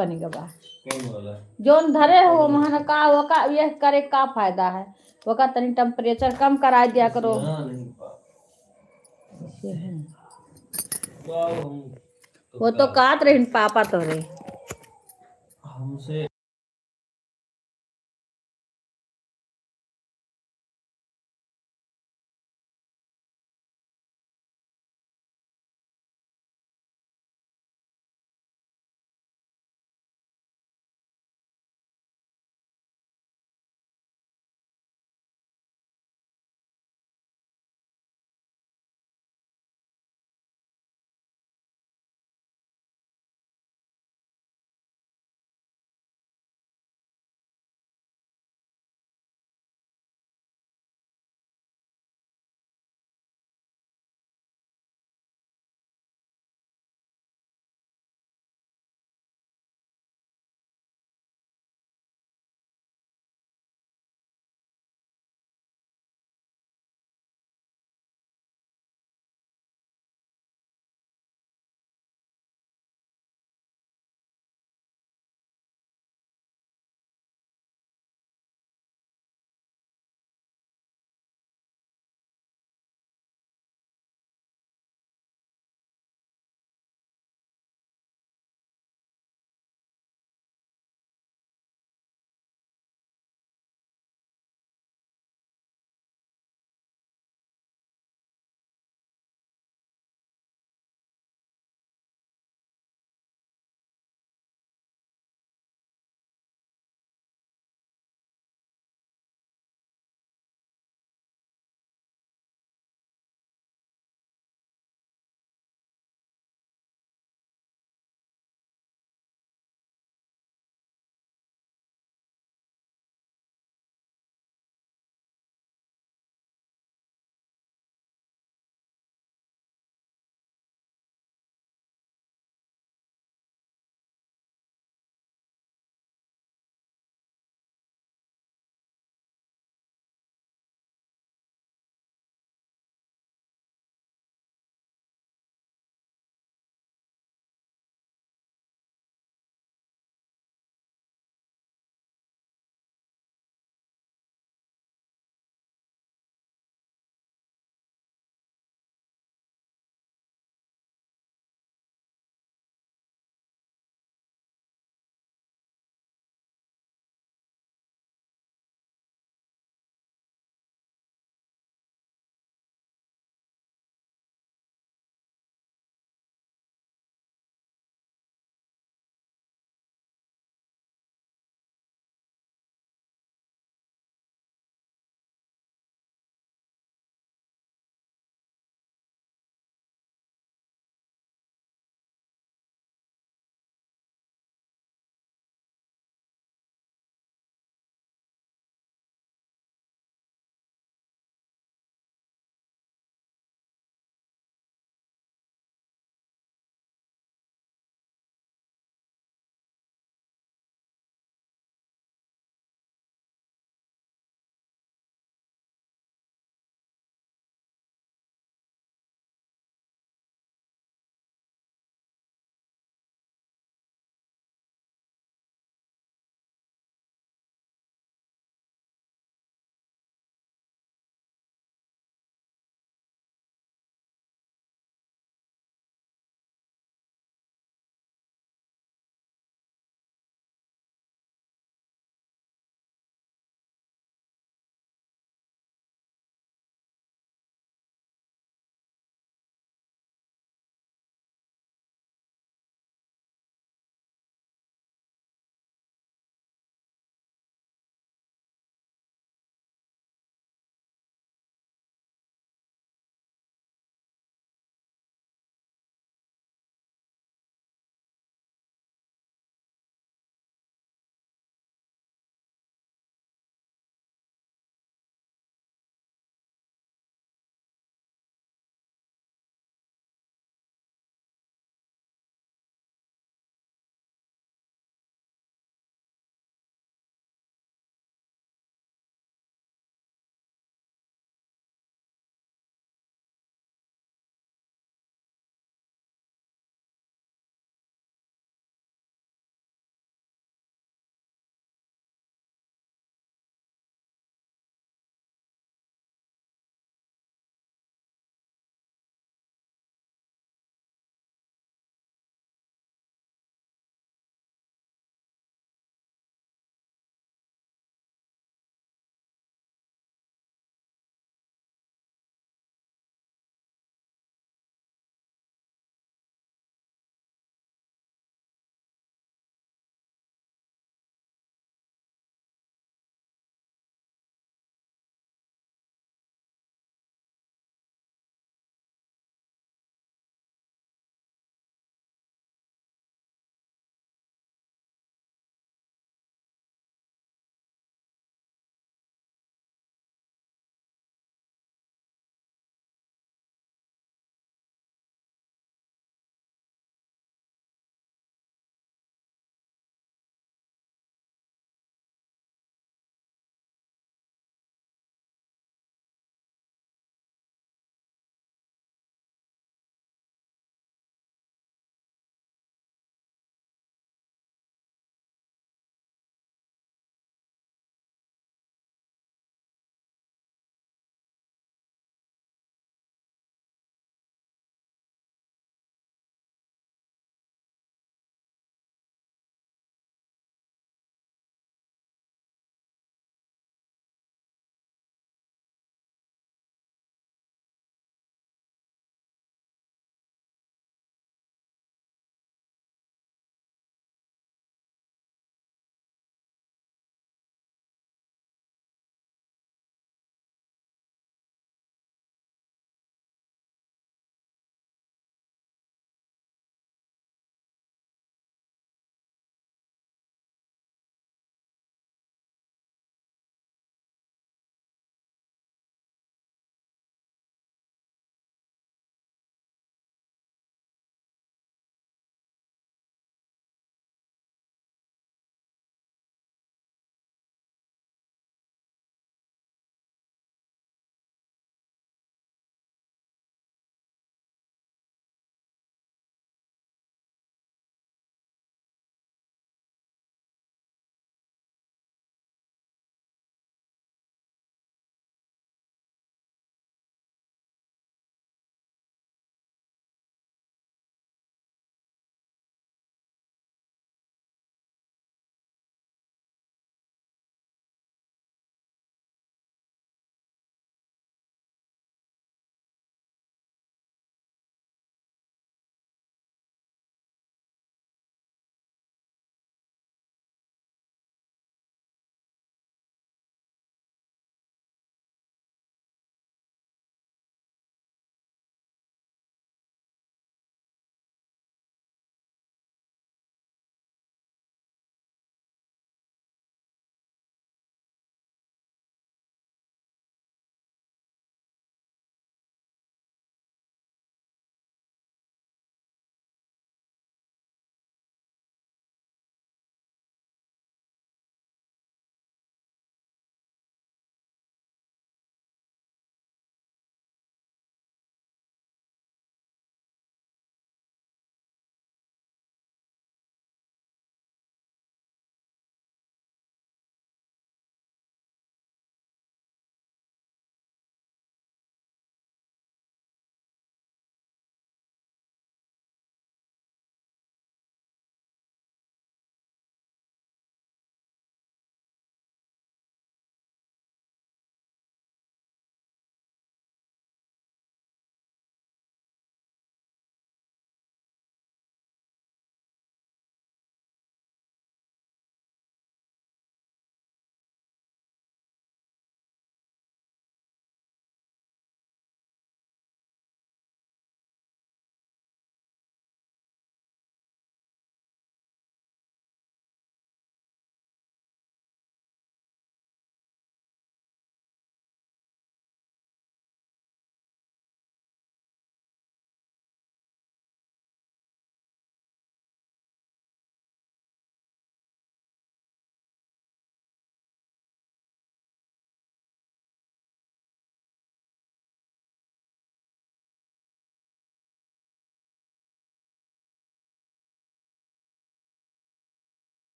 बनेगा बा जोन धरे हो महान का वो का ये करे का फायदा है वो का तनी टेम्परेचर कम करा दिया करो वो तो काट रही पापा तो रे हमसे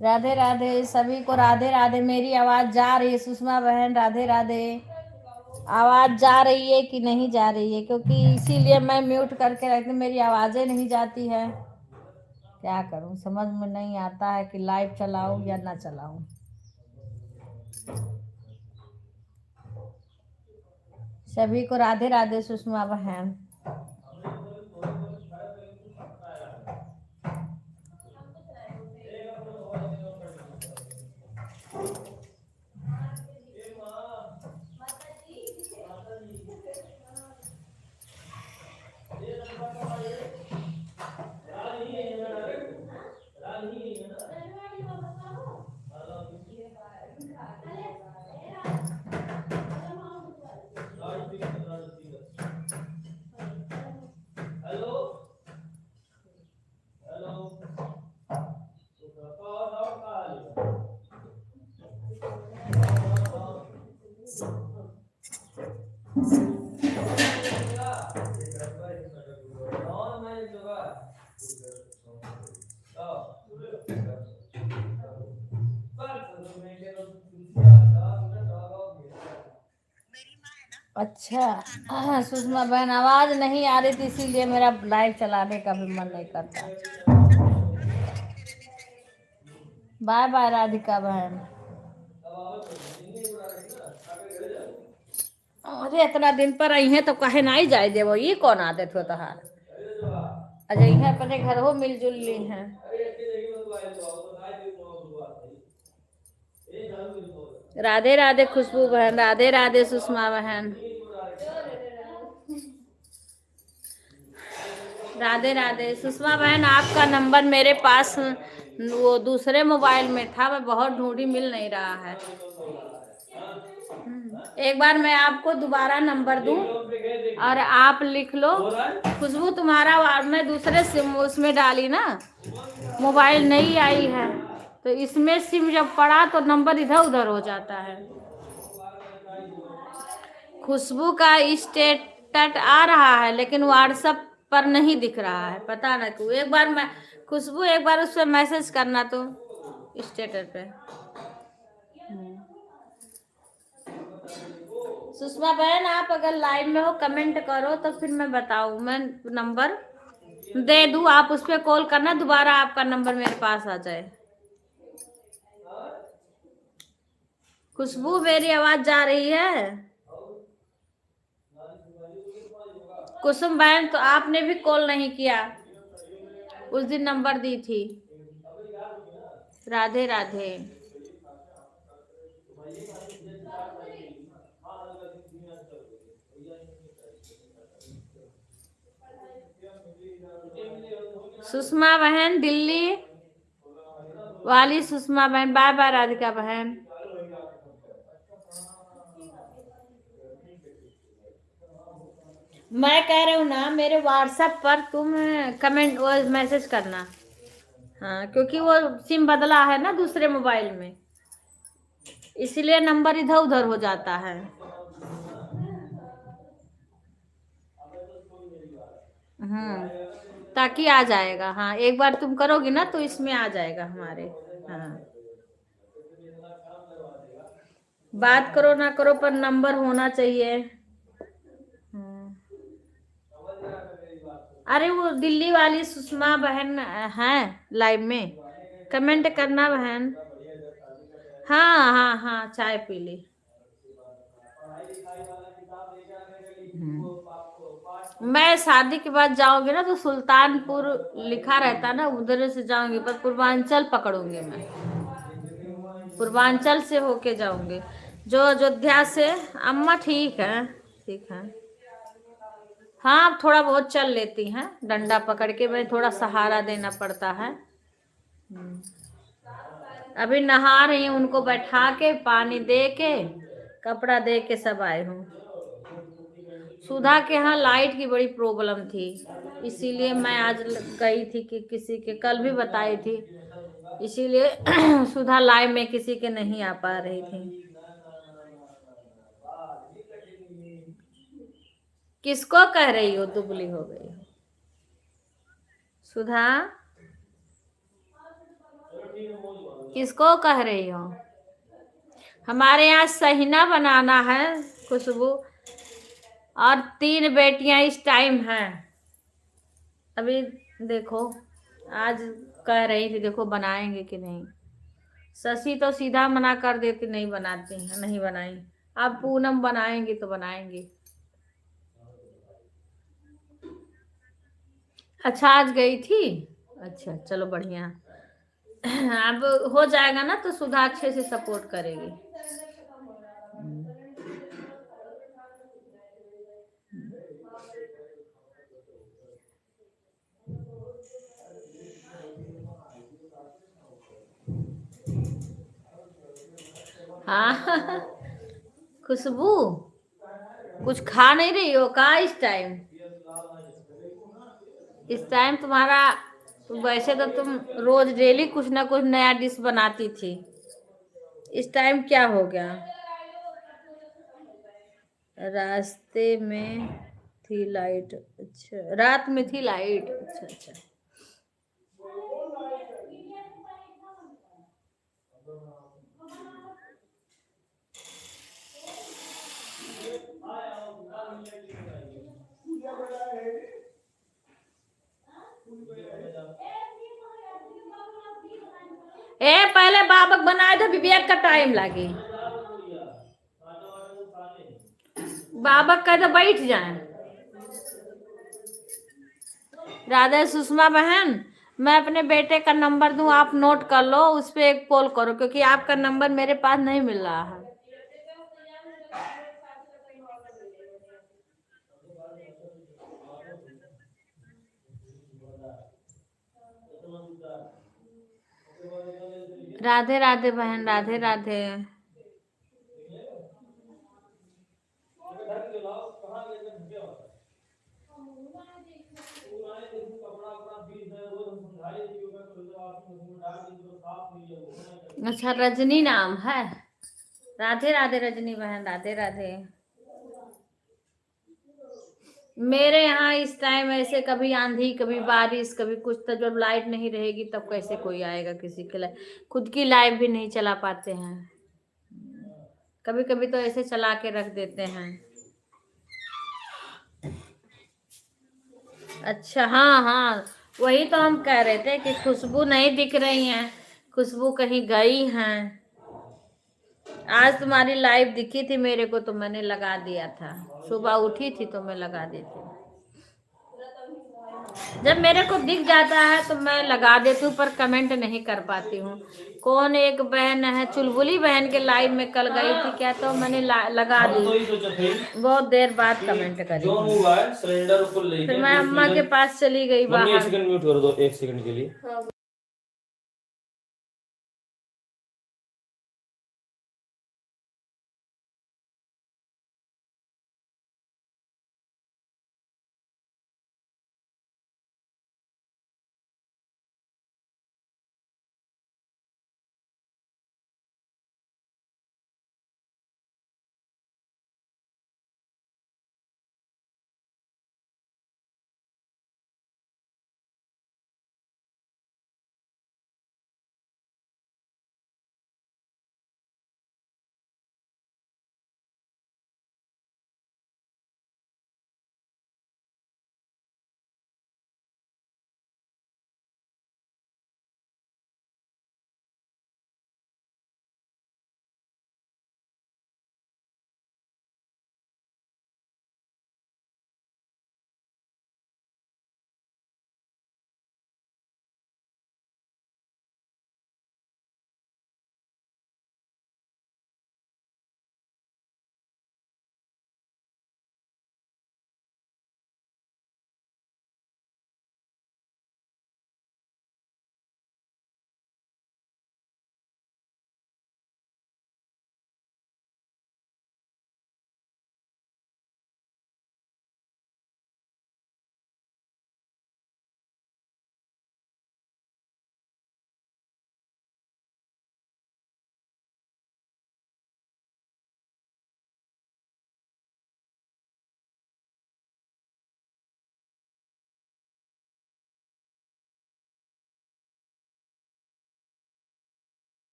राधे राधे सभी को, राधे राधे। मेरी आवाज जा रही है सुषमा बहन? राधे राधे। आवाज जा रही है कि नहीं जा रही है? क्योंकि इसीलिए मैं म्यूट करके रखती हूँ, मेरी आवाजें नहीं जाती है। क्या करूं, समझ में नहीं आता है कि लाइव चलाऊं या ना चलाऊं। सभी को राधे राधे सुषमा बहन। अच्छा हाँ, सुषमा बहन आवाज नहीं आ रही थी, इसीलिए मेरा लाइव चलाने का भी मन नहीं करता। बाय बाय राधिका बहन। अरे इतना दिन पर आई है तो कहे ना ही जाए देवो, ये कौन आदत हो तहार? अच्छा यहाँ अपने घर हो मिलजुल ली हैं। राधे राधे खुशबू बहन, राधे राधे सुषमा बहन, राधे राधे। सुषमा बहन आपका नंबर मेरे पास वो दूसरे मोबाइल में था, मैं बहुत ढूंढी, मिल नहीं रहा है। एक बार मैं आपको दोबारा नंबर दूं और आप लिख लो। खुशबू तुम्हारा मैं दूसरे सिम उसमें डाली ना, मोबाइल नहीं आई है, तो इसमें सिम जब पड़ा तो नंबर इधर उधर हो जाता है। खुशबू का स्टेटस आ रहा है लेकिन व्हाट्सएप पर नहीं दिख रहा है, पता ना क्यों। एक बार मैं खुशबू एक बार उस पर मैसेज करना तो स्टेटस पे। सुषमा बहन आप अगर लाइव में हो कमेंट करो तो फिर मैं बताऊं, मैं नंबर दे दूं, आप उस पर कॉल करना, दोबारा आपका नंबर मेरे पास आ जाए। खुशबू मेरी आवाज जा रही है? कुसुम बहन तो आपने भी कॉल नहीं किया, उस दिन नंबर दी थी। राधे राधे। सुषमा बहन दिल्ली वाली सुषमा बहन, बाय बाय राधिका बहन। मैं कह रही हूँ ना, मेरे व्हाट्सएप पर तुम कमेंट वो मैसेज करना। हाँ क्योंकि वो सिम बदला है ना दूसरे मोबाइल में, इसीलिए नंबर इधर उधर हो जाता है। ताकि आ जाएगा। हाँ एक बार तुम करोगी ना तो इसमें आ जाएगा हमारे। हाँ बात करो ना करो पर नंबर होना चाहिए। अरे वो दिल्ली वाली सुषमा बहन है लाइव में, कमेंट करना बहन। हाँ हाँ हाँ चाय पी ली। मैं शादी के बाद जाऊंगी ना तो सुल्तानपुर लिखा रहता ना, उधर से जाऊंगी, पर पूर्वांचल पकड़ूंगी मैं, पूर्वांचल से होके जाऊंगी। जो अयोध्या से। अम्मा ठीक है, ठीक है। हाँ थोड़ा बहुत चल लेती हैं, डंडा पकड़ के, मैं थोड़ा सहारा देना पड़ता है। अभी नहा रही हूँ, उनको बैठा के पानी दे के कपड़ा दे के सब आए हूँ। सुधा के यहाँ लाइट की बड़ी प्रॉब्लम थी, इसीलिए मैं आज गई थी कि किसी के, कल भी बताई थी, इसीलिए सुधा लाइव में किसी के नहीं आ पा रही थी। किसको कह रही हो दुबली हो गई हो? सुधा किसको कह रही हो? हमारे यहाँ सहीना बनाना है खुशबू, और 3 बेटियां इस टाइम हैं। अभी देखो, आज कह रही थी देखो बनाएंगे कि नहीं। शशि तो सीधा मना कर देती, नहीं बनाती हैं, नहीं बनाई। अब पूनम बनाएंगी तो बनाएंगी। अच्छा, आज गई थी? अच्छा, चलो बढ़िया। अब हो जाएगा ना तो सुधा अच्छे से सपोर्ट करेगी। हाँ। खुशबू, कुछ खा नहीं रही हो का इस टाइम? इस टाइम तुम्हारा, वैसे तो तुम रोज डेली कुछ ना कुछ नया डिश बनाती थी, इस टाइम क्या हो गया? रास्ते में थी लाइट? अच्छा, रात में थी लाइट। अच्छा अच्छा। ए पहले बाबक बनाए थे, विवेक का टाइम लगे। बाबक का तो बैठ जाए। राधा सुषमा बहन, मैं अपने बेटे का नंबर दूं, आप नोट कर लो, उस पर एक कॉल करो, क्योंकि आपका नंबर मेरे पास नहीं मिल रहा है। राधे राधे बहन, राधे राधे। अच्छा, रजनी नाम है। राधे राधे रजनी बहन, राधे राधे। मेरे यहाँ इस टाइम ऐसे कभी आंधी, कभी बारिश, कभी कुछ, तो जब लाइट नहीं रहेगी तब कैसे कोई आएगा किसी के लिए? खुद की लाइट भी नहीं चला पाते हैं, कभी कभी तो ऐसे चला के रख देते हैं। अच्छा, हाँ हाँ, वही तो हम कह रहे थे कि खुशबू नहीं दिख रही हैं, खुशबू कहीं गई हैं। आज तुम्हारी लाइव दिखी थी मेरे को, तो मैंने लगा दिया था, सुबह उठी थी तो मैं लगा देती हूँ। जब मेरे को दिख जाता है तो मैं लगा देती हूँ, पर कमेंट नहीं कर पाती हूँ। कौन एक बहन है, चुलबुली बहन के लाइव में कल गई थी क्या, तो मैंने लगा दी, बहुत देर बाद कमेंट करी। फिर मैं अम्मा के पास चली गई बाहर। 1 सेकंड म्यूट कर दो, 1 सेकंड के लिए।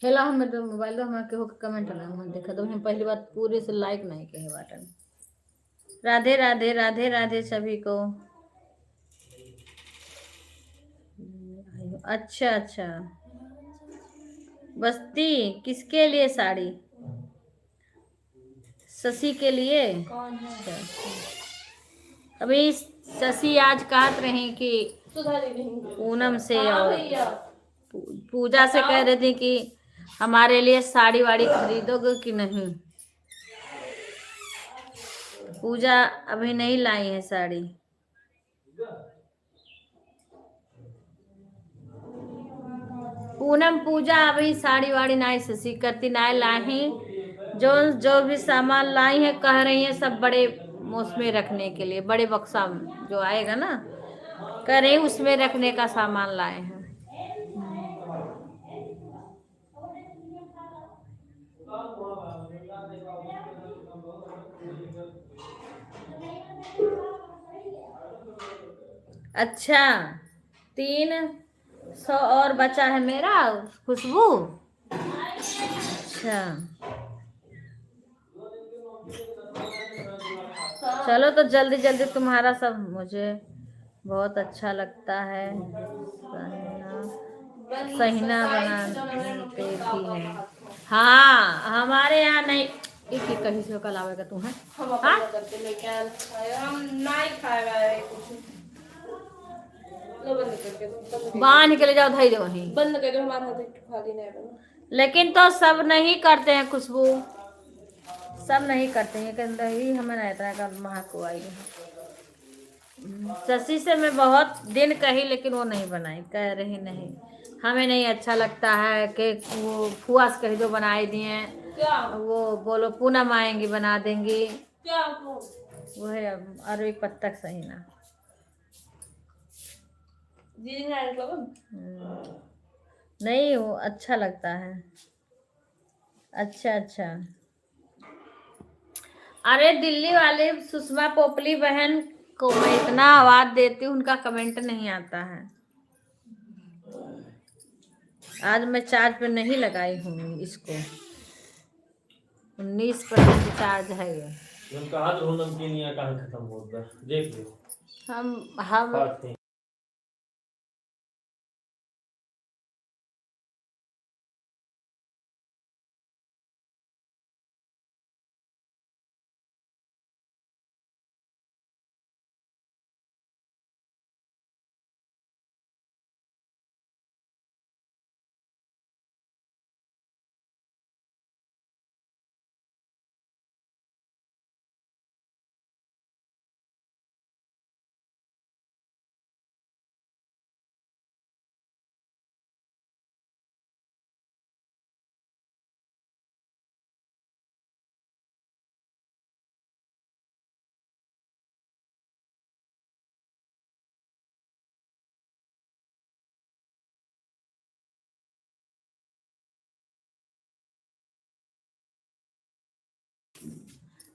हेला हम तो मोबाइल तो हमारे केहू के कमेंट ना हम देखा तो हम पहली बार पूरे से लाइक नहीं कहे बाटन। राधे राधे राधे राधे सभी को। अच्छा अच्छा, बस्ती किसके लिए साड़ी? शशि के लिए। कौन है? अच्छा अच्छा। अभी शशि आज कहत रही कि पूनम से और पूजा से कह रही थी कि हमारे लिए साड़ी वाड़ी खरीदोगे कि नहीं। पूजा अभी नहीं लाई है साड़ी। पूनम पूजा अभी साड़ी वाड़ी नहीं शशि करती नहीं लाई। जो जो भी सामान लाई है कह रही है सब बड़े उसमें रखने के लिए, बड़े बक्सा जो आएगा ना कह रही उसमें रखने का सामान लाए हैं। अच्छा 300 और बचा है मेरा खुशबू। अच्छा चलो तो जल्दी जल्दी तुम्हारा सब मुझे बहुत अच्छा लगता है। सहीना बनाते भी हैं। हाँ हमारे यहाँ नहीं एक कहीं से कल आवेगा तू है। हाँ हम नहीं खाएगा कुछ। बंद करके बाहर निकले जाओ धैर्य वहीं बंद करके हमारा हाथ खाली नहीं बना। लेकिन तो सब नहीं करते हैं खुशबू, सब नहीं करते हैं कि दही हमें नहीं इतना का महक आई है। शशि से मैं बहुत दिन कही लेकिन वो नहीं बनाई, कह रही नहीं हमें नहीं अच्छा लगता है कि वो फुआ से कही जो बनाई दिए वो बोलो पूनम आएंगी बना देंगी। क्या वो है अरबी पत्तक सही ना। नहीं वो अच्छा लगता है। अच्छा अच्छा। अरे दिल्ली वाले सुषमा पोपली बहन को मैं इतना आवाज देती हूँ उनका कमेंट नहीं आता है। आज मैं चार्ज पे नहीं लगाई हूँ इसको, 19% चार्ज है ये। नमकीन कहाँ खत्म होता देख लो। हम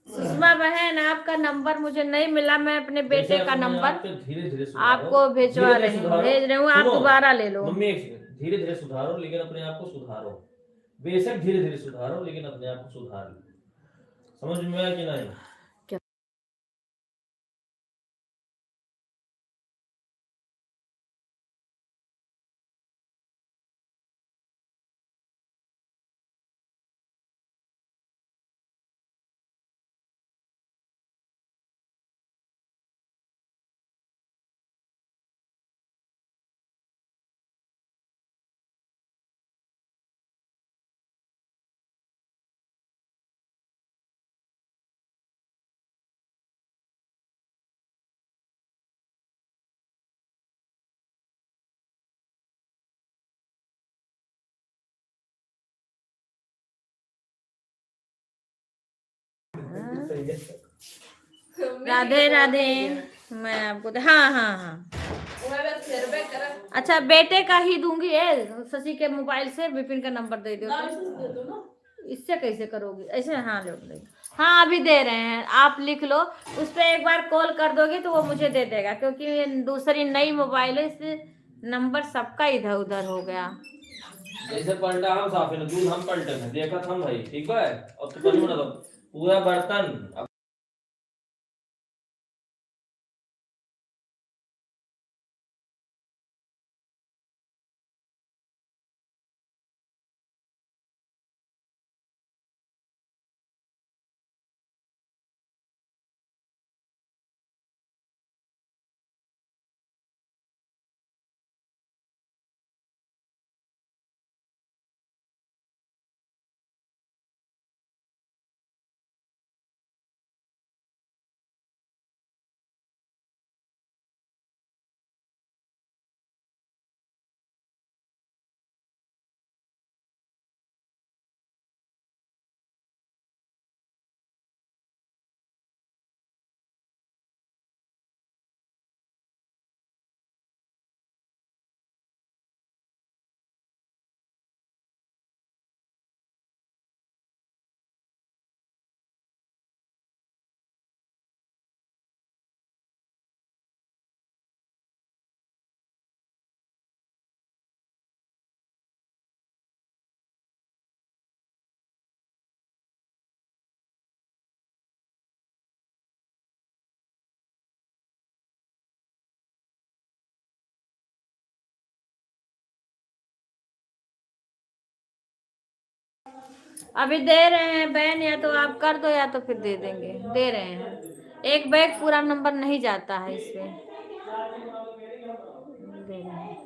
सुषमा बहन आपका नंबर मुझे नहीं मिला, मैं अपने बेटे का नंबर धीरे-धीरे आपको भिजवा रही हूँ, भेज रही हूँ, आप दोबारा ले लो। मम्मी धीरे-धीरे सुधारो लेकिन अपने आप को सुधारो। बेशक धीरे-धीरे सुधारो लेकिन अपने आप को सुधार लो। समझ में आया कि नहीं? राधे राधे। मैं आपको हाँ हाँ हाँ अच्छा बेटे का ही दूंगी शशि के मोबाइल से विपिन का नंबर दे दो तो। इससे कैसे करोगी ऐसे? हाँ लो हाँ अभी दे रहे हैं, आप लिख लो, उस पर एक बार कॉल कर दोगे तो वो मुझे दे देगा क्योंकि ये दूसरी नई मोबाइल है, इस नंबर सबका इधर उधर हो गया। जैसे पलटा हम साफे न दूध हम पलटे में देखा हम भाई ठीक है। और तो बनी बना दो पूरा बर्तन। अभी दे रहे हैं बहन, या तो आप कर दो या तो फिर दे देंगे। दे रहे हैं, एक बैग पूरा नंबर नहीं जाता है इसमें। दे रहे हैं।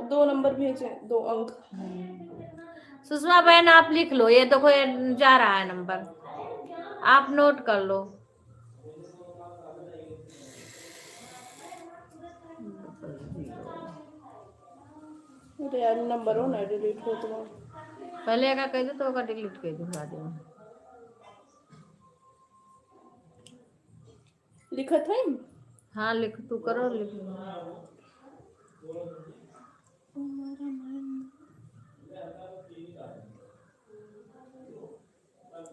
दो नंबर भेजे, 2 अंक। सुषमा बहन आप लिख लो, ये देखो ये जा रहा है नंबर, आप नोट कर लो। अरे यार नंबर हो ना डिलीट हो तो पहले का कह दो तो ओका डिलीट कर दो बाद में। लिखा था ही? हाँ लिख, तू करो लिख लो।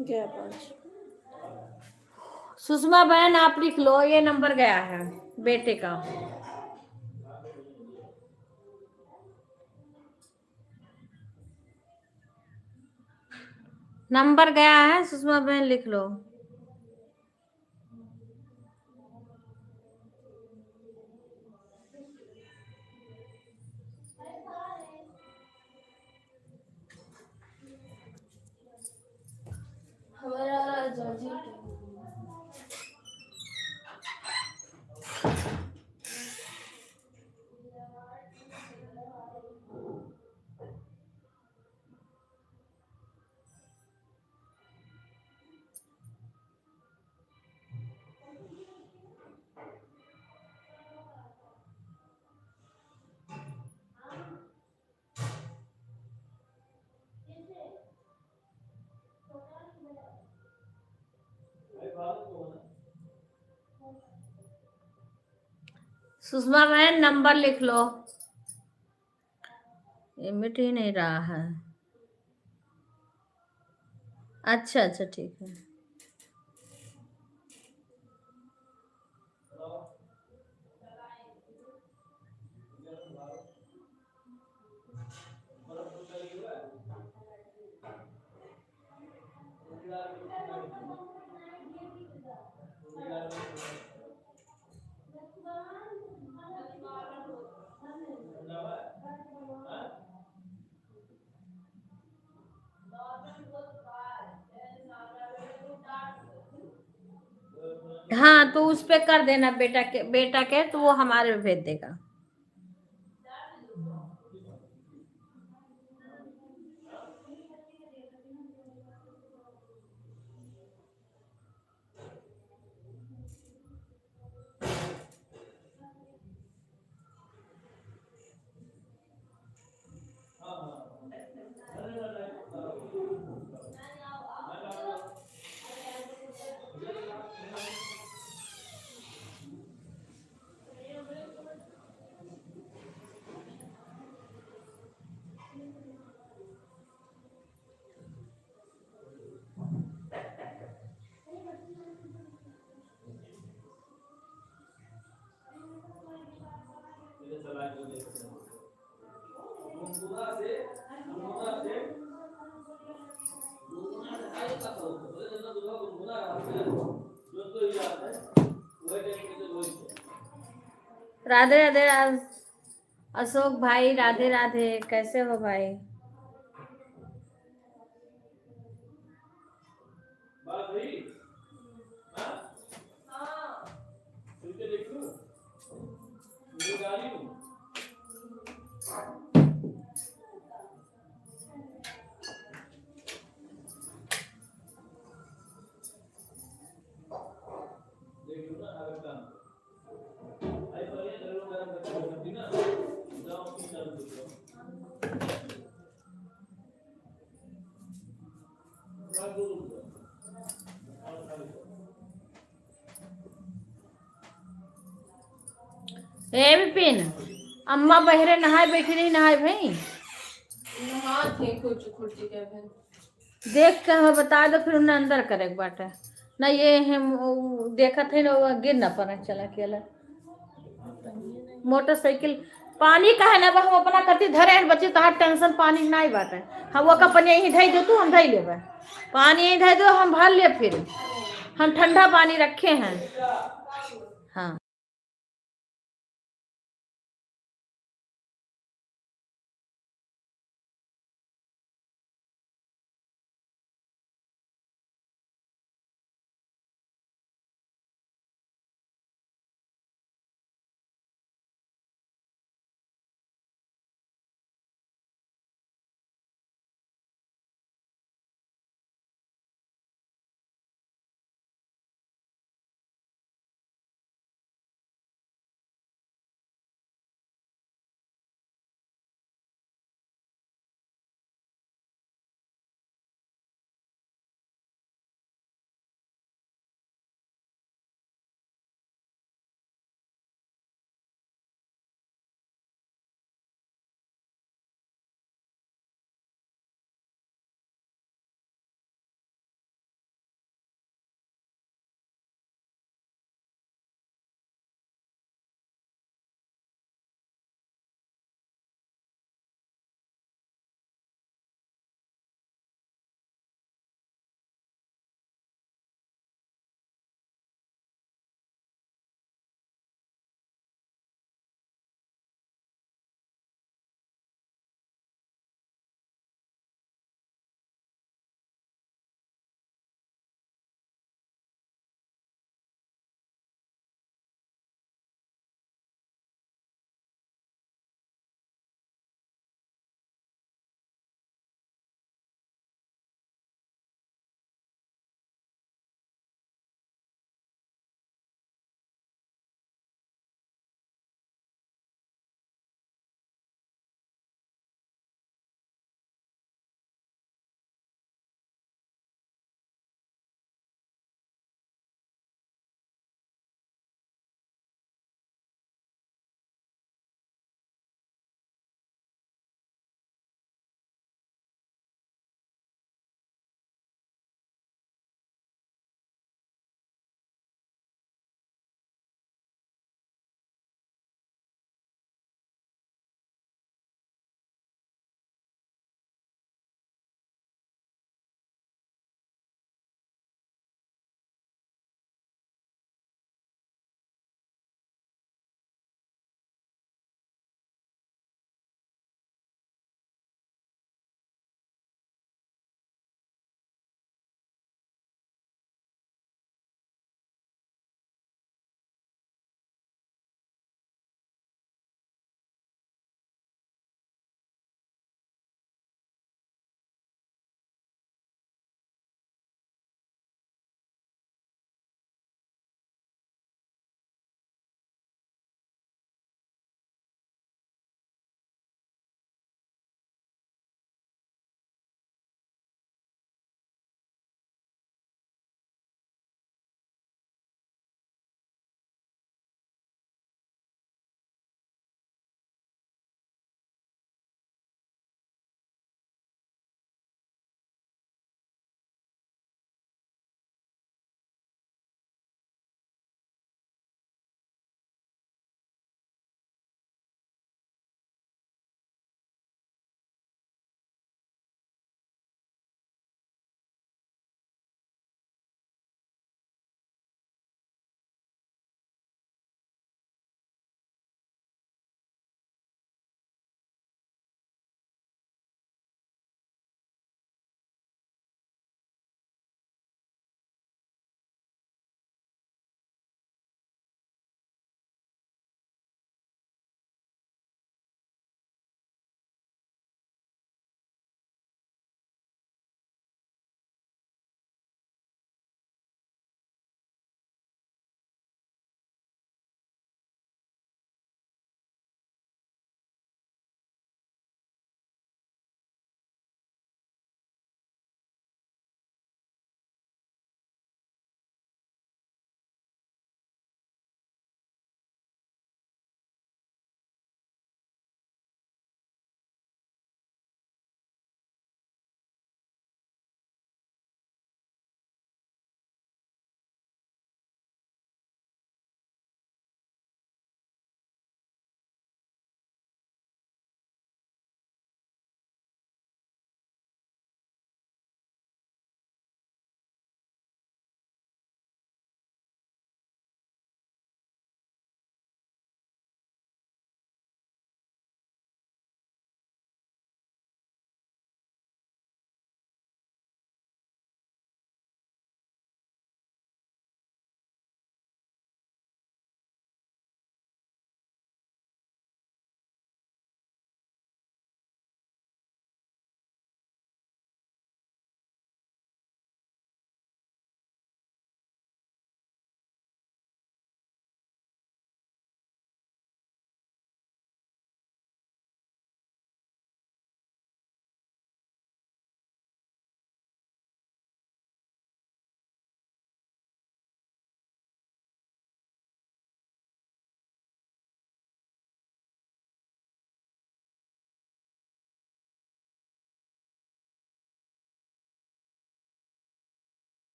गया 5। सुषमा बहन आप लिख लो, ये नंबर गया है बेटे का। नंबर गया है सुषमा बहन, लिख लो। हमारा जॉर्जी सुषमा बहन नंबर लिख लो, ये मिट ही नहीं रहा है। अच्छा अच्छा ठीक है। हाँ तो उस पे कर देना बेटा के तो वो हमारे पे भेज देगा। राधे राधे अशोक भाई, राधे राधे, कैसे हो भाई? ए विपिन, अम्मा बहरे नहाए बैठी नहीं नहाए भाई? देख के हमें बता दो, फिर उन्हें अंदर करे बाटे ना। ये हम देखा थे ना, वो गिर ना पड़े चला के मोटरसाइकिल पानी का है ना, हम अपना कति धरे बच्चे तो टेंशन पानी नहीं बाटे। हम वो का पानी यहीं धई दो, तू हम धई लेबे, पानी यहीं धई दो, हम भर ले, फिर हम ठंडा पानी रखे हैं। हाँ।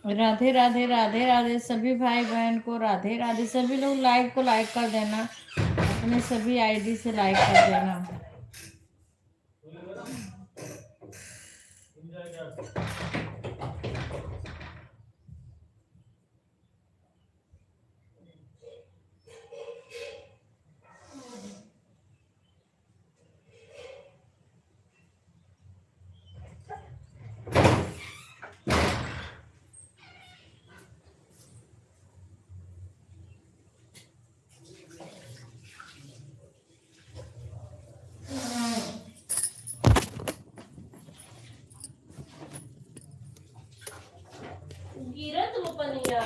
राधे राधे राधे राधे सभी भाई बहन को राधे राधे। सभी लोग लाइक को लाइक कर देना, अपने सभी आईडी से लाइक कर देना। गिरत वो पनिया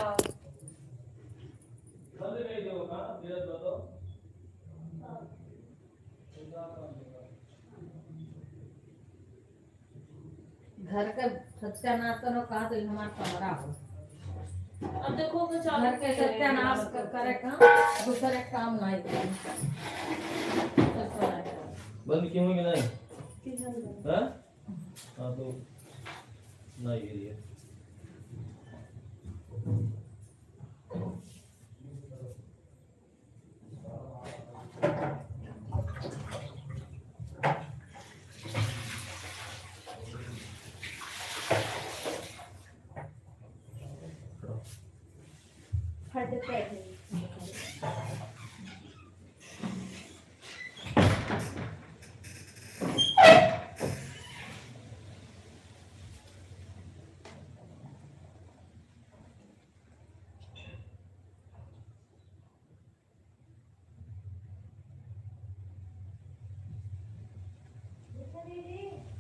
घर का सत्यानाश करो, कहा तो हमारा कमरा हो। अब देखो घर के सत्यानाश करे काम, दूसरे काम नहीं करे। बंद क्यों होंगे नहीं? हाँ तो नहीं गिरी।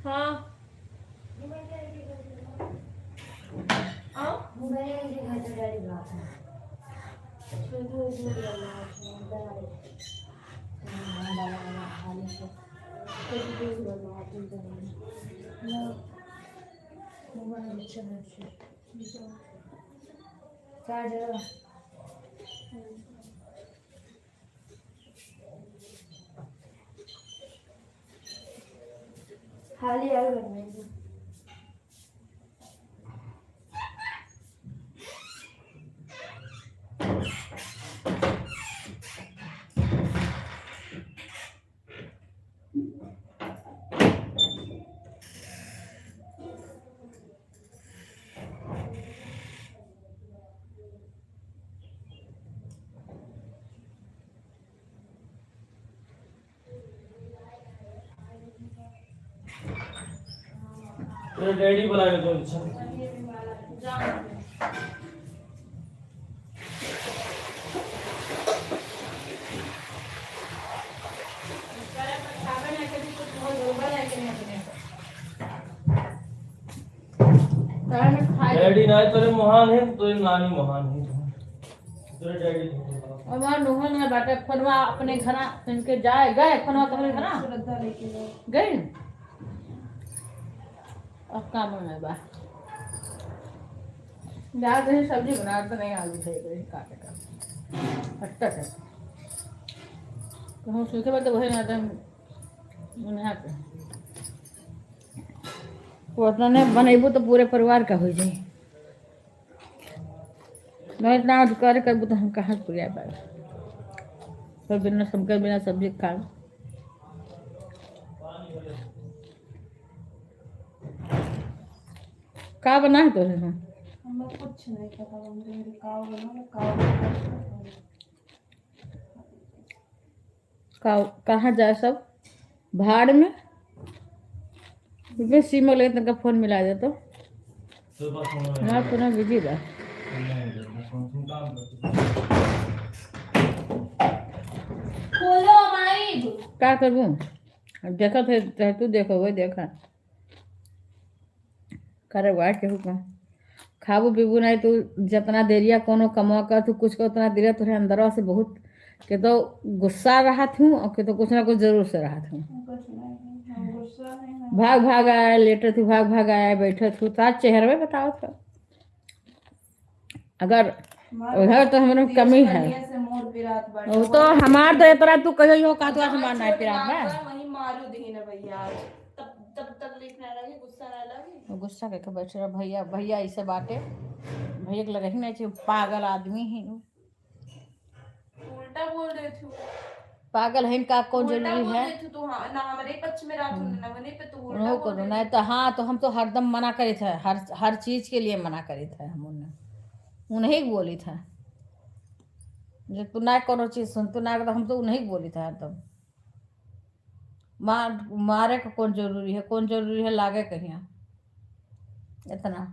हाँ खाली आलू बनवाएंगे। तेरे डैडी बुलाए तो अच्छा। डैडी ना तेरे महान है, तेरे नानी महान है। तेरे डैडी हमार नोहन है बाटे फनवा अपने घरा इनके जाए गए फनवा अपने घरा श्रद्धा लेके गए। अब काम में बा दाल दही सब्जी बना तो नहीं, आलू दही काटे का हटता है कहूँ सूखे बात वही ना तो यहाँ पे वो उतना नहीं बनेबू तो पूरे परिवार का हो जाए। मैं इतना अधिकार करबू तो हम कहाँ से पूरा पाए, फिर बिना सबके बिना सब्जी खा का बना है तो हमें कुछ नहीं पता। मेरे काव बना काव कहाँ जाए सब भाड़ में सीमा लगे तक फोन मिला दे तो हमारा पूरा बिजी बा। खोलो माई क्या करूँ देखा थे तू देखो वही देखा करे वाट के हुक्म खाबू पीबू नहीं तू जितना देरिया कोनो कमा कर तू कुछ को उतना देरिया तुझे अंदर से बहुत के तो गुस्सा रहा थूँ और के तो कुछ ना कुछ जरूर से रहा थूँ। भाग भाग आया लेटे थी, भाग भाग आया बैठे थू ताज चेहरे में बताओ था। अगर उधर तो हमारे कमी है वो तो हमार तो इतना तू कहो यो का तो मारना है पिरात में वही मारू दी ना भैया तब तब तकलीफ ना लगे, गुस्सा ना लगे। गुस्सा करके बैठे रहो। भैया भैया ऐसे बाटे, भैया के लगे ही नहीं चाहिए, पागल आदमी ही उल्टा बोल रहे थे, पागल है, इनका कौन उल्टा जरूरी बोल है। रहे थे तो हाँ, ना हमारे पक्ष में रहा तू ना मने पे तू उल्टा उन्हों बोल करो रहे नहीं थे। तो हाँ, तो हम तो हरदम मना करे थे, हर चीज के लिए मना करे थे हम उन्हें बोली था, जो तू ना कोनो चीज सुन, तू ना, हम तो उन्हें बोली था हरदम। मारे का कौन जरूरी है, कौन जरूरी है लागे कहीं इतना।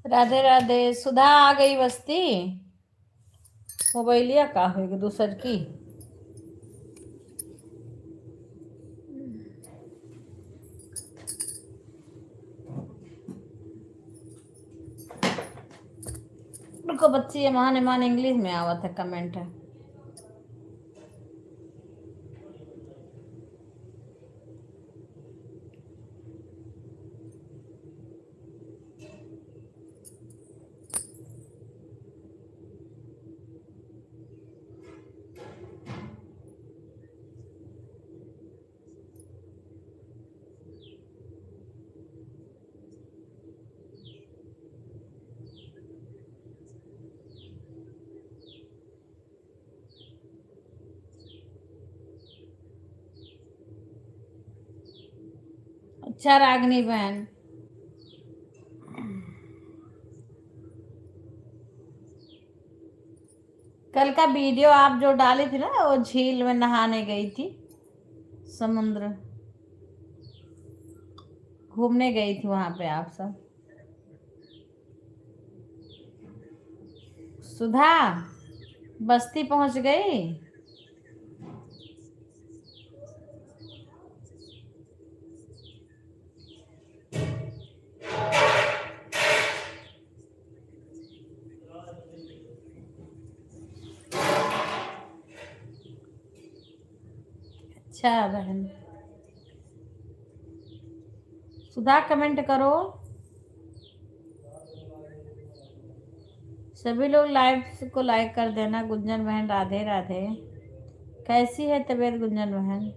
राधे राधे। सुधा आ गई बस्ती। मोबाइलिया का होगी दूसर की। रुको बच्ची, ये मान मान इंग्लिश में आवत है कमेंट है। अच्छा रागनी बहन, कल का वीडियो आप जो डाली थी ना, वो झील में नहाने गई थी, समुद्र घूमने गई थी वहां पे आप सब। सुधा बस्ती पहुंच गई। अच्छा बहन, सुधा कमेंट करो। सभी लोग लाइव को लाइक कर देना। गुंजन बहन राधे राधे। कैसी है तबीयत गुंजन बहन?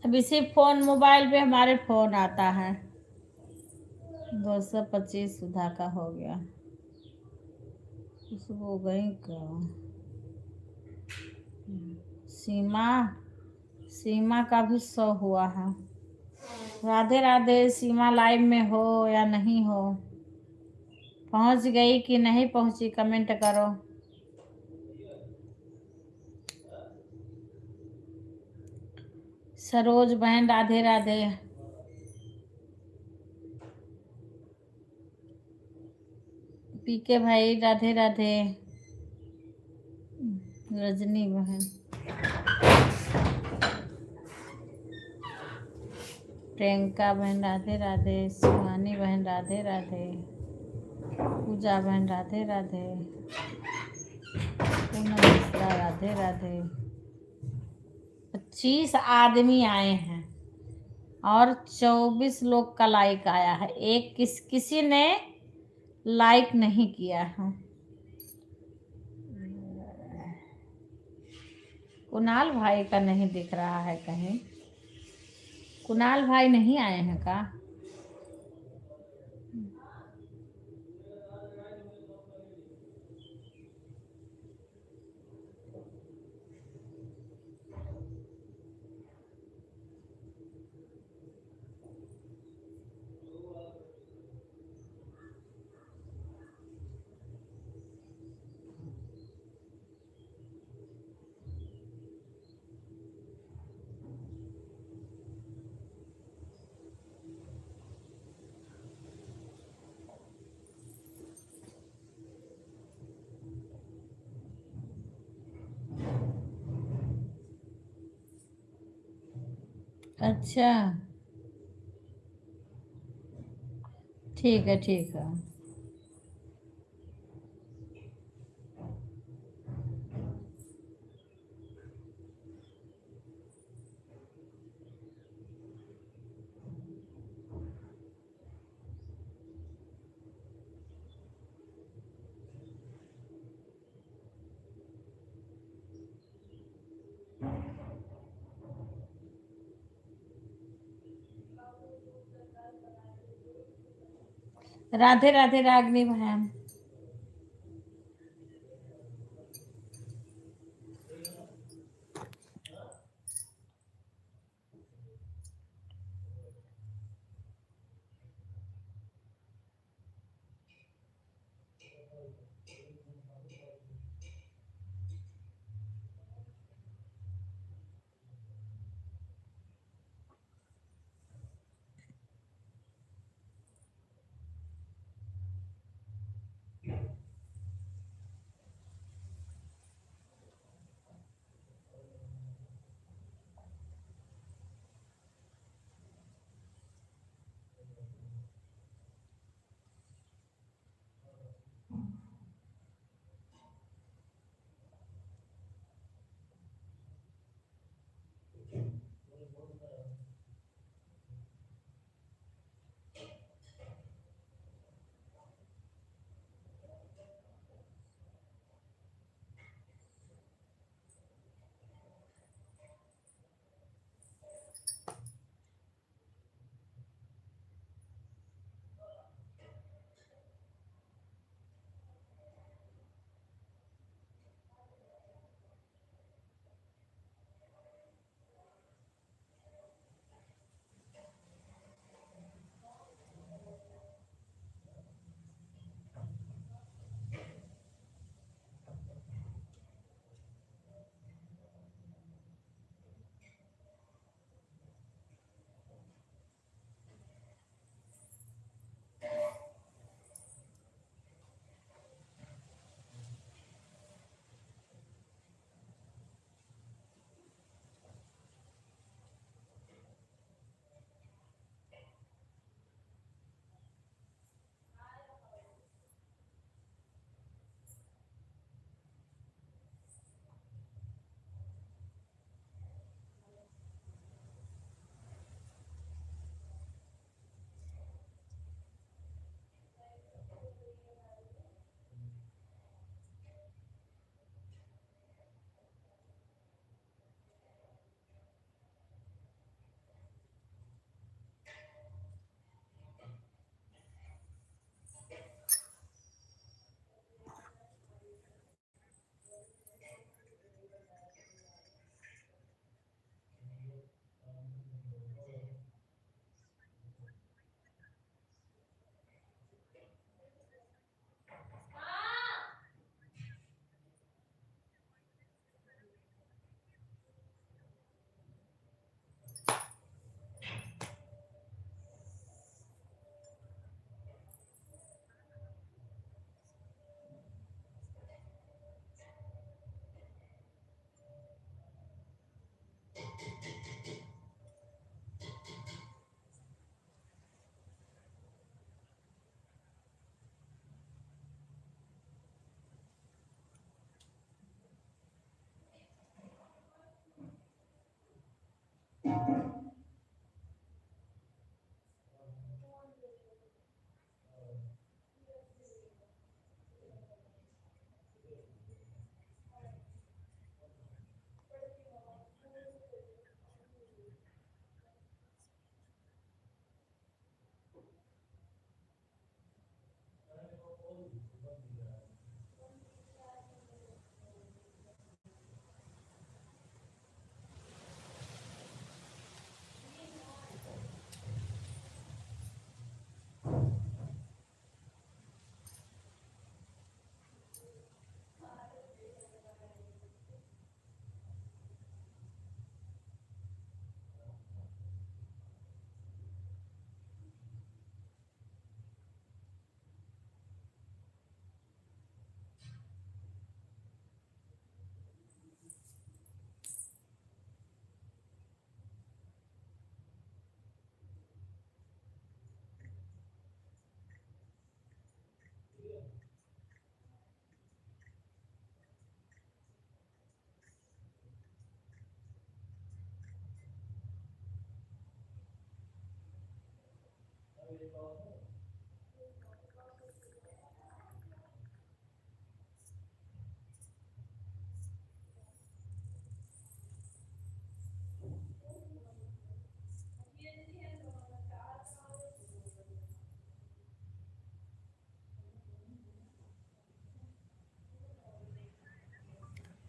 अभी सिर्फ फोन, मोबाइल पे हमारे फोन आता है। 225 सुधा का हो गया। खुशबू हो गई क्या? सीमा, सीमा का भी 100 हुआ है। राधे राधे। सीमा लाइव में हो या नहीं हो? पहुंच गई कि नहीं पहुंची कमेंट करो। सरोज बहन राधे राधे। पीके भाई राधे राधे। रजनी बहन, प्रियंका बहन राधे राधे। शिवानी बहन राधे राधे। पूजा बहन राधे राधे। पूनम मिश्रा राधे राधे। 25 आदमी आए हैं और 24 लोग का लाइक आया है। एक किसी ने लाइक नहीं किया है। कुणाल भाई का नहीं दिख रहा है कहीं। कुणाल भाई नहीं आए हैं का? अच्छा ठीक है ठीक है। राधे राधे रागनी बहन।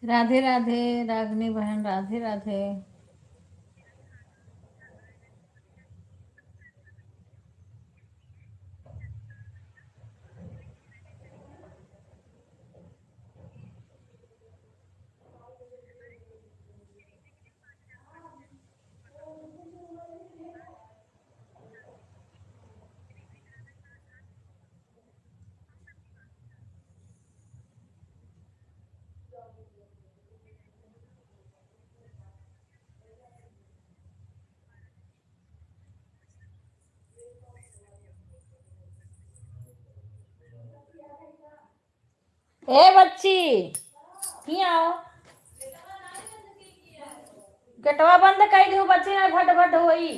राधे राधे रागनी बहन, राधे राधे। ए बच्ची, ही आओ, गेटवा बंद कर दो बच्ची, ना फट फट होई।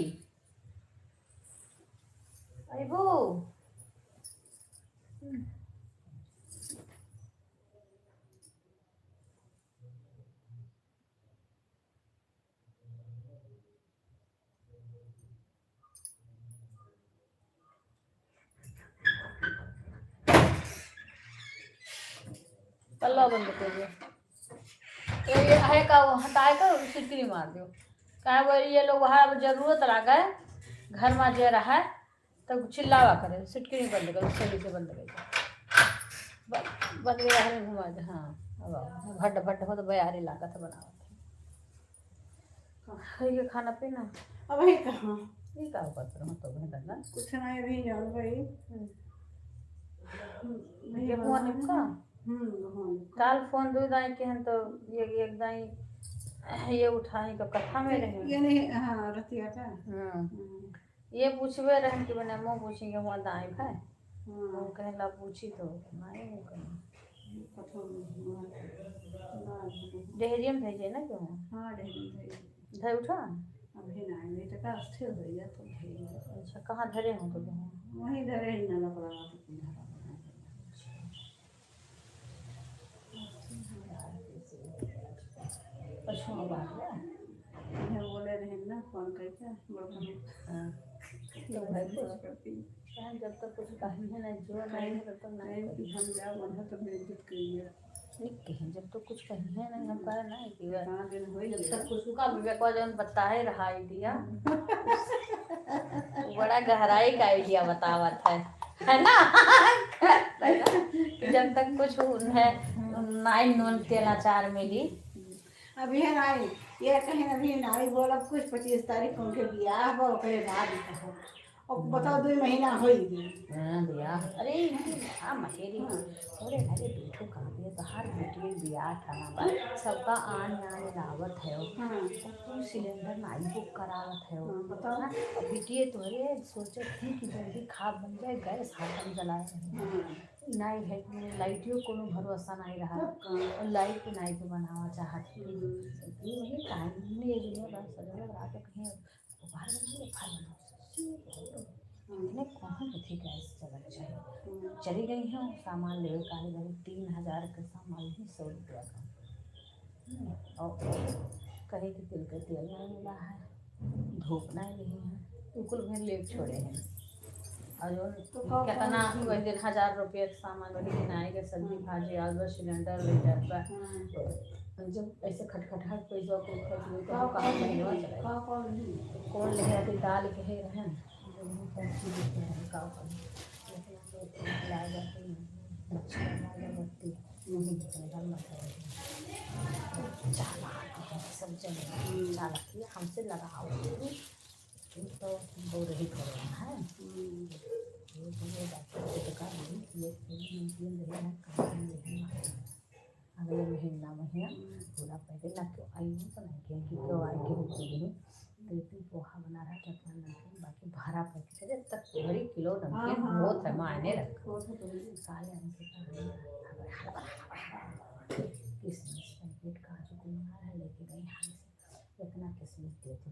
अबू पल्ला बंद कर दो। तो ये है का हटाए कर सिटकी मार दो। क्या बोल ये लोग वहाँ जरूरत लगा है घर में जे रहा है तो चिल्लावा करे, सिटकी बंद कर, सही से बंद कर बंद कर घुमा दे। हाँ अब आओ, भट भट हो तो बयारी लागत बनावत है। ये खाना पीना अब है कहाँ ये का पत्र हो तो भे ना कुछ नहीं भी जान भाई ये हुआ निपका हाँ काल फोन दो दाई के हैं तो ये एक दाई ये उठाई तो कथा में रहे। ये नहीं हाँ रतिया का ये पूछवे रहे कि मैंने मुँह पूछेंगे हुआ दाई भाई वो हाँ कहे ला पूछी तो नहीं वो कहे डेहरियम भेजे ना क्यों हाँ डेढ़ धर उठा। अभी नहीं तो का स्थिर हो गया तो भेज अच्छा कहाँ धरे हो तो वहीं धरे ही ना लग रहा पशुओं बात है है बोले रहे ना फोन करके बड़ा तो भाई कुछ करती जब तक कुछ कहीं है ना जो नहीं है तब तक नहीं कि हम जा वहाँ तो बेइज्जत करिए कहीं जब तक कुछ कहीं है नहीं हम कहे नहीं कि वह कहाँ दिन हो जब तक कुछ का विवेक जौन बता है रहा आइडिया बड़ा गहराई का आइडिया बतावत है ना जब तक कुछ उन्हें नाई नून तेल अचार मिली अभी है नाई ये कहीं अभी नाई बोला कुछ 25 तारीख को उनके ब्याह बा ओकरे बाद कहो और बताओ 2 महीना हो ही गए ब्याह अरे हाँ मटेरी थोड़े घरे बैठो कहाँ पे तो हर बेटी ब्याह थाना बा सबका आने आने लावत है हाँ तू सिलेंडर नाई बुक करावत है बताओ और बेटिए तोरे सोचे थी कि जल्दी खा बन जाए गैस हाथम जलाए नहीं है कि लाइटियों कोनो भरोसा नहीं रहा और लाइट की नाइट बनावा चाहत ये वही टाइम ने ये दुनिया बस सजने रात कहीं बाहर में फल ने कहाँ कथी गैस चलत चाहिए चली गई है सामान लेवे काले गए 3000 का सामान ही 100 रुपया का और कहे कि तिल का तेल नहीं मिला है धूप नहीं रही है बिल्कुल भी लेट छोड़े हैं और जो कितना वही दिन 1000 रुपये सामान वही दिन आएगा सब्जी भाजी आलू सिलेंडर ले जाता जब ऐसे खटखटाहट पैसा को खर्च तो कहाँ महीनवा चलेगा कौन ले आती दाल के है रहन सब जगह चालक हमसे लगाओ तो वो रही करना है अगले महीना पूरा पहले ना क्यों आई हूँ तो नहीं क्यों आई के रुक लेकिन पोहा बना रहा चटना नमकीन बाकी भरा पैकेट है तक बड़ी किलो नमकीन बहुत है मायने रखो काले किसमिस पैकेट काजू कुमार है लेके गई हाथ से इतना किस्मत दे तो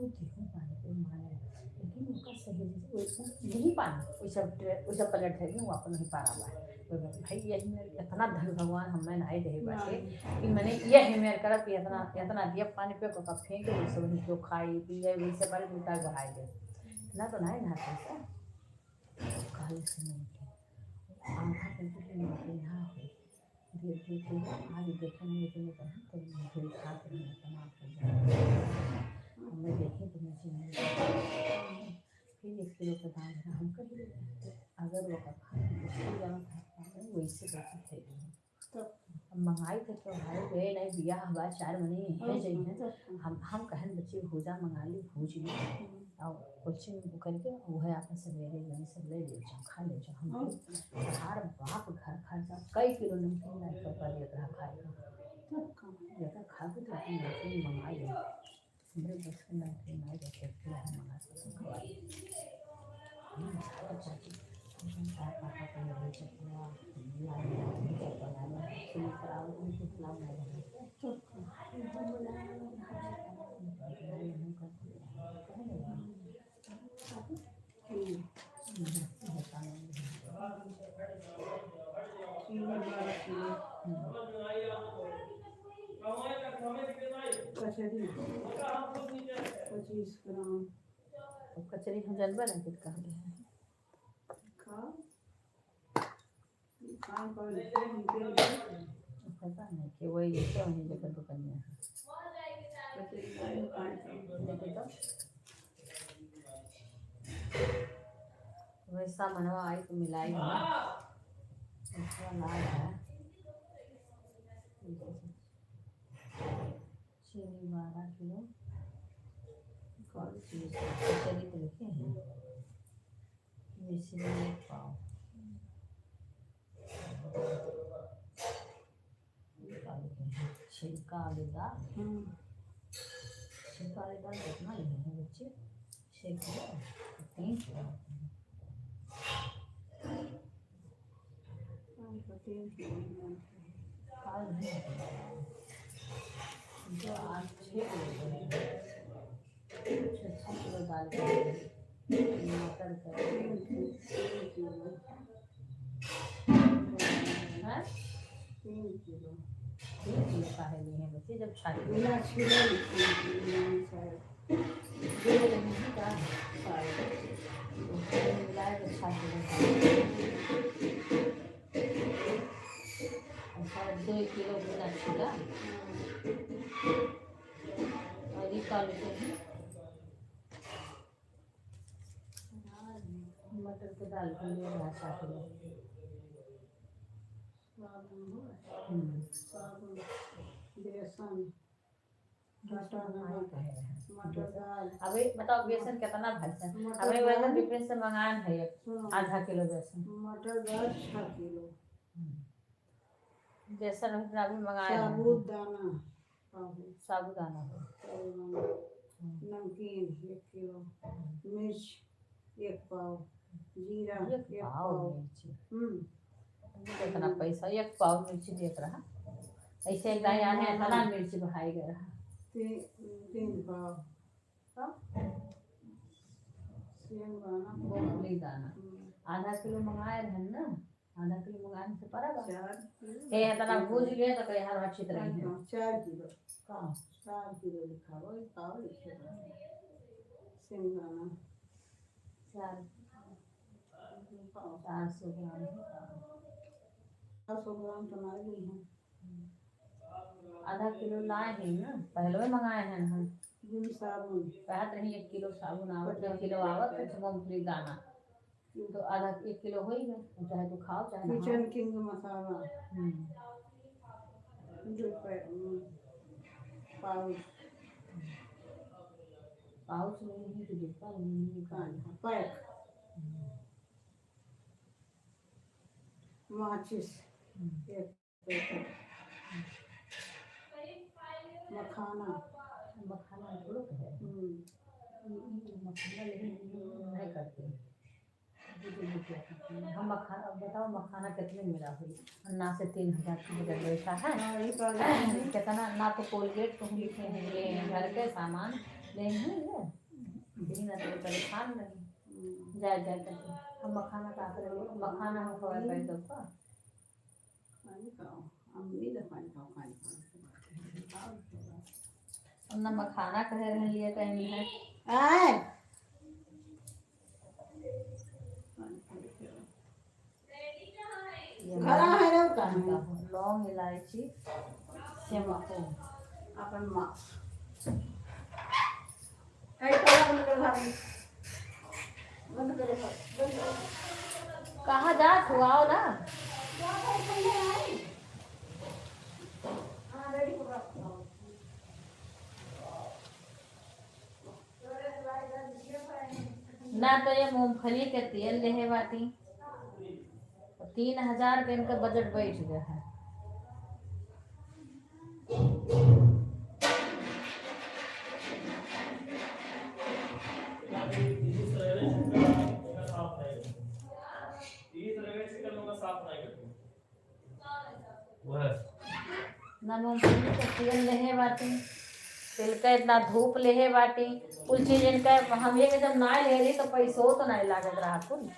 गेहूँ पानी पे माने लेकिन उनका सही नहीं पानी वैसा पलट है वो अपन नहीं पा रहा है भाई यही मेरे इतना धन भगवान हमें नहीं दे बाटे कि मैंने यही मेरे करप इतना इतना दिया पानी पे को फेंक के सब जो खाई पिए वैसे बारे उल्टा बढ़ाई दे ना तो नहीं ना पैसा काले से नहीं आधा पेट के यहाँ धीरे धीरे आगे देखे नीचे में कहीं तो धीरे खा के मैं तनाव हो जाए हमने देखे तो नीचे में फिर 1 किलो का दाम है हम कहीं अगर वो का खा वैसे कैसे थे तो हम मंगाई थे तो भाई गए नहीं दिया हमारे 4 महीने है चाहिए हम कहन बच्चे भूजा मंगा ली भूज ली और कोचिंग करके वो है आपने सवेरे जन सब ले जाओ खा ले जाओ हम हर बाप घर खा जा कई किलो नमकीन ला कर पर लेकर खाएगा लेकर खा के तो अपनी नमकीन मंगा ली मेरे बस में नमकीन नहीं रखे फिर हम मंगा सकते खवाई चाची पापा को ले चला ला बनाना सुन कराओ उनको खिलाओ ना तो कचरी 25 ग्राम कचरी हम जानबा ना कित कहले हैं पता नहीं कि वही क्या होने जगह दुकान में वैसा मनवा आई तो मिलाई ना ऐसा लाल है चीनी 12 किलो कौन चीज चली तो लिखे हैं मिश्री 1 पाव छिलका वाली दाल छिलका वाली दाल कितना लेंगे बच्चे 6 किलो 3 किलो जो 8-6 किलो दाल मटर का 3 किलो का है लिए हैं बच्चे जब छाती मिलाए तो छाती 2 किलो बिना छिला और निकाल के मटर की दाल के लिए भाषा के बेसन अभी बताओ बेसन कितना भाई अभी वैसे डिफरेंस से मंगाए है आधा किलो बेसन मटर दाल 6 किलो बेसन हम अभी मंगाए साबुदाना नमकीन 1 किलो मिर्च 1 पाव जीरा 1 पाव कितना पैसा 1 पाव मिर्ची देख रहा ऐसे एक दाई आने इतना मिर्ची भाई गया 3 पाव मूंगफली दाना आधा किलो मंगाए हैं ना आधा किलो मंगाने से पड़ेगा ये इतना भूज लिए तो कहीं हर अच्छी तरह 4 किलो कहाँ 4 किलो लिखा हुआ है पाव लिखे सिंगाना 400 ग्राम 100 ग्राम तो ना ली है आधा किलो लाए हैं ना पहले में मंगाए हैं हम साबुन कहत रही 1 किलो साबुन आवत 1 किलो आवत मूंगफली दाना तो आधा 1 किलो हो ही गया चाहे तो खाओ चाहे किचन किंग मसाला पाउच नहीं तो डिब्बा नहीं पैक माचिस 1 पैकेट मखाना थोड़ा है मखाना लेकिन नहीं करते हम मखाना बताओ मखाना कितने मिला हुई ना से 3000 की बदल बैठा है कितना ना तो कोलगेट तो लिखे हैं ले घर के सामान लेंगे ये ना तो परेशान नहीं जाए करके हम मखाना का कर ले मखाना हम खवा पाए तो का पानी खाओ हम नहीं दे पानी खाओ ना मखाना कह रहे लिए कहीं है आए घर है ना कहां लौंग इलायची शैम्पू अपन माँ ऐ टोला बंद कर भाभी बंद करो बंद करो कहाँ जा खुआओ ना। हाँ रेडी हो रहा ना तो ये मूंगफली के तेल लेहे बाटी 3,000 के इनका बजट बैठ गया है। ना मूंगफली के तेल लेहे बाटी तेल का इतना धूप लेहे बाटी कुल चीज इनका हम ये जब ना ले रही तो पैसो तो नहीं लागत रहा कुल।